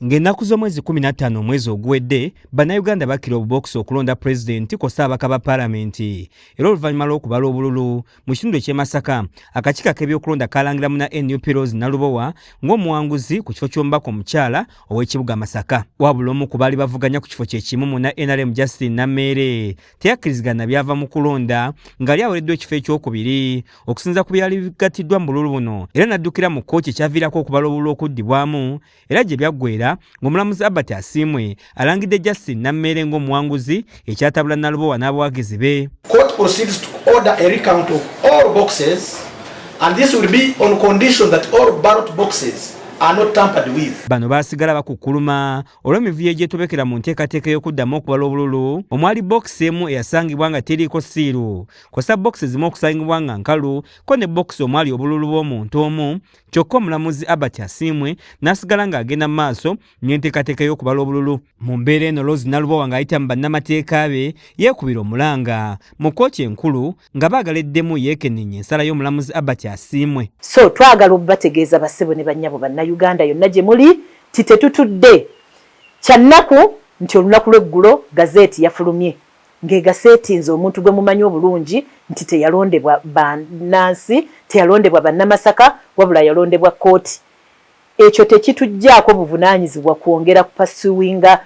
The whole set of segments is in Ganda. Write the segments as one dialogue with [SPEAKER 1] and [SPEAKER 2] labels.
[SPEAKER 1] Ng'ennaku z'omwezi 15 omwezi oguwedde bannayuganda bakira obubokisi okulonda pulezidenti kw'ossa ababaka ba paalamenti era oluvannyuma lw'okubala obululu mu kitundu eky'e Masaka akakiiko ak'ebyokulonda kaalangira muna NUP Rose Nalubowa ng'omuwanguzi ku kifo ky'omubaka omukyala ow'ekibuga Masaka. Wabula omu ku baali bavuganya ku kifo kye kimu muna NRM Justin Nammeere teyakkirizigana byava mu kulonda ng'ali awereddwa ekifo ekyokubiri okusinza ku byali bigattiddwa mu bululu buno era n'addukira mu kkooti ekyaviirako okubala obululu okuddibwamu era gye byaggweera ng'omulamuzi Albert Asimwe alangidde Justin Nammeere ng'omuwanguzi ekyatabula Nalubowa n'abawagizi be.
[SPEAKER 2] Court proceeds to order a recount of all boxes and this will be on condition that all ballot boxes are not tampered with.
[SPEAKER 1] Bano baasigala bakukkuluma olw'emivuyo egyetobekera mu nteekateeka y'okuddamu okubala obululu omwali bokisi emu eyasangibwa nga teriiko siiru kw'ossa bokisi zimu okusangibwa nga nkalu ko ne bokisi omwali obululu bw'omuntu omu kyokka omulamuzi Albert Asimwe n'asigala ng'agenda mu maaso n'enteekateeka y'okubala obululu. Mu mbeera eno Rose Nalubowa ng'ayita mu bannamateeka be yeekubira omulanga mu kkooti enkulu nga baagaleddemu yeekenneenye ensala y'omulamuzi Albert Asimwe.
[SPEAKER 3] So twagala okubategeeza bassebo ne bannyabo Uganda yonna gye muli titetutudde kyannaku nti olunaku lw'eggulo gazeeti yafulumye ng'egaseetinze omuntu gwe mumanyi obulungi nti teyalondebwa bannansi teyalondebwa bannamasaka wabula yalondebwa kkooti. Ekyo tekituggyako buvunaanyizibwa kwongera kupasuwinga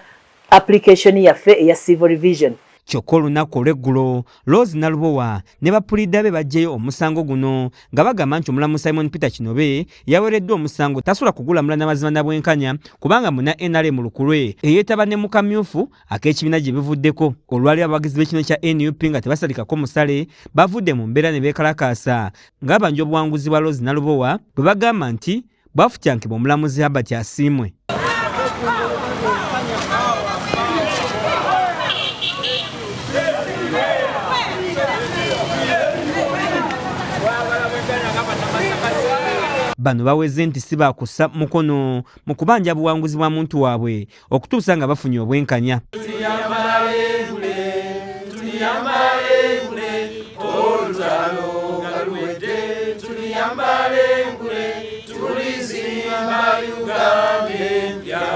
[SPEAKER 3] application yaffe eya civil revision.
[SPEAKER 1] Kyokka olunaku olw'eggulo Rose Nalubowa ne bapulida be baggyeyo omusango guno nga bagamba nti omulamu Simon Peter Kinobe yaweereddwa omusango tasobola kugula na mazima na bwenkanya kubanga muna NRM lukulwe eyeetaba ne mu kamyufu ak'ekibiina gye bivuddeko. Olwali abawagizi b'ekibiina kya NUP nga tebasalikako musale bavudde mu mbeera ne beekalakaasa ng'abanja obuwanguzi bwa Rose Nalubowa bwe bagamba nti bafutyankibwa omulamuzi Albert Asimwe. Bano baweze nti si baakussa mukono mu kubanja buwanguzi bwa muntu waabwe okutuusa nga bafunye obwenkanya.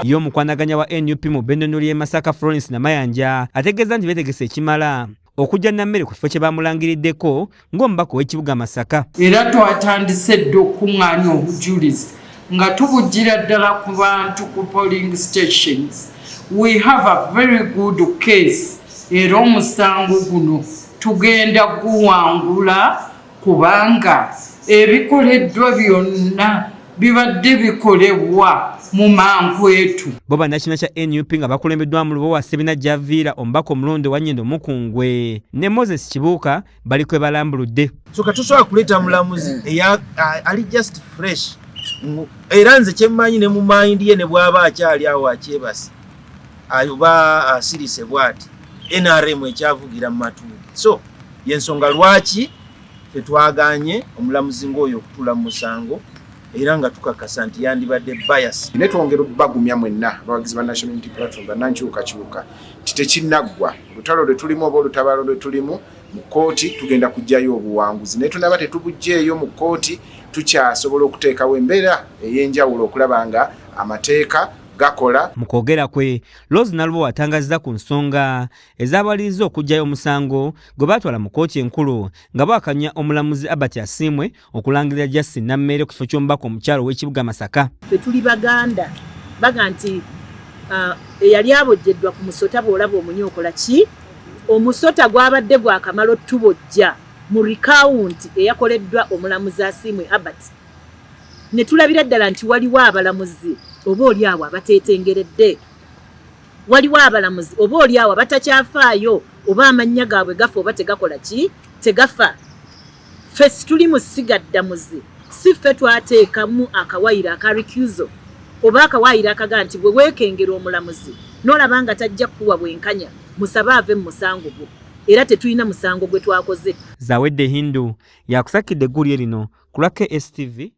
[SPEAKER 1] Yo omukwanaganya wa NUP mu Bendonuli y'e Masaka Florence Namayanja ategeeza nti beetegese ekimala okujja Nammeere ku kifo kye bamulangiriddeko ng'omubaka w'ekibuga Masaka.
[SPEAKER 4] Era twatandise dde okuŋŋaanya obujulizi nga tubujjira ddala ku bantu ku polling stations. We have a very good case era omusango guno tugenda guwangula kubanga ebikoleddwa byonna bibadde bikolebwa mu mankwetu.
[SPEAKER 1] Bo bannakibiina kya NUP nga bakulembeddwa mu Lubowa Ssebina Javiira omubaka omulonde wa Nnyendo Mukungwe ne Moses Kibuuka baliko ebalambuludde.
[SPEAKER 5] So katusobola kuleeta mulamuzi ali just fresh era nze kyemmanyi ne mu mind ye ne bw'aba akyali awo akyebase oba asirise bw'ati NRM ekyavugira mu matuuli. So yensonga lwaki tetwaganye omulamuzi ng'oyo okutula mu musango era nga tukakasa nti yandibadde bias.
[SPEAKER 6] Netwongera okubagumya mwenna abawagizi ba National Unity Platform bannankyukakyuka tekinnaggwa olutalo lwe tulimu oba olutabaalo lwe tulimu mu kkooti tugenda kuggyayo obuwanguzi naye tunaba tetubugjeeyo mu kkooti tukyasobola okuteekawo embeera ey'enjawulo okulaba nga amateeka gakola.
[SPEAKER 1] Mu kwogera kwe Rose Nalubowa atangazizza ku nsonga ezaabaliriza okuggyayo omusango gwe baatwala mu kkooti enkulu nga bwakanya omulamuzi Albert Asimwe okulangirira Justin Nammeere ku kifo ky'omubaka omukyalo w'ekibuga Masaka.
[SPEAKER 3] Ffe tuli Baganda baga nti eyali abojjeddwa ku musota bw'olaba omunye okola ki? Omusota gwabadde gwakamala otubojja mu rikawunti eyakoleddwa omulamuzi Asimwe Albert. Ne tulabira ddala nti waliwo abalamuzi oba oli awo abateetengeredde, waliwo abalamuzi oba oli awo abatakyafaayo oba amannya gaabwe gafa oba tegakola ki? Tegafa. Ffe tuli mu sigaddamuzi si ffe twateekamu akawayiro aka recusal oba akawayiro akaga nti bwe weekengera omulamuzi n'olaba nga tajja kuwa bwenkanya musabe ave mu musango gwo era tetulina musango gwe twakoze.
[SPEAKER 1] Zawedde Hindu yakusakidde eggulire lino ku lwa KSTV.